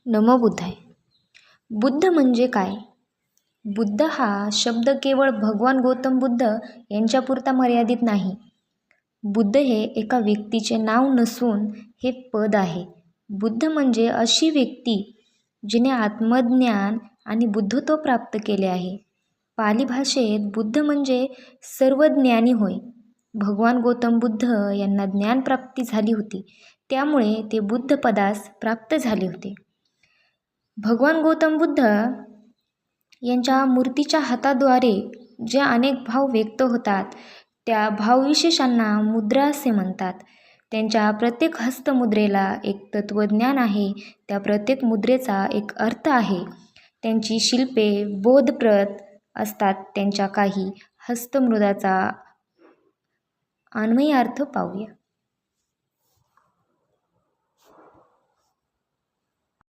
नमो बुद्धाय. बुद्ध म्हणजे काय? बुद्ध हा शब्द केवळ भगवान गौतम बुद्ध यांच्यापुरता मर्यादित नाही. बुद्ध हे एका व्यक्तीचे नाव नसून हे पद आहे. बुद्ध म्हणजे अशी व्यक्ती जिने आत्मज्ञान आणि बुद्धत्व प्राप्त केले आहे. पाली भाषेत बुद्ध म्हणजे सर्वज्ञानी होय. भगवान गौतम बुद्ध यांना ज्ञानप्राप्ती झाली होती, त्यामुळे ते बुद्ध पदास प्राप्त झाले होते. भगवान गौतम बुद्ध यांच्या मूर्तीच्या हाताद्वारे जे अनेक भाव व्यक्त होतात, त्या भावविशेषांना मुद्रा असे म्हणतात. त्यांच्या प्रत्येक हस्तमुद्रेला एक तत्त्वज्ञान आहे. त्या प्रत्येक मुद्रेचा एक अर्थ आहे. त्यांची शिल्पे बोधप्रद असतात. त्यांच्या काही हस्तमुद्राचा अन्वयी अर्थ पाहूया.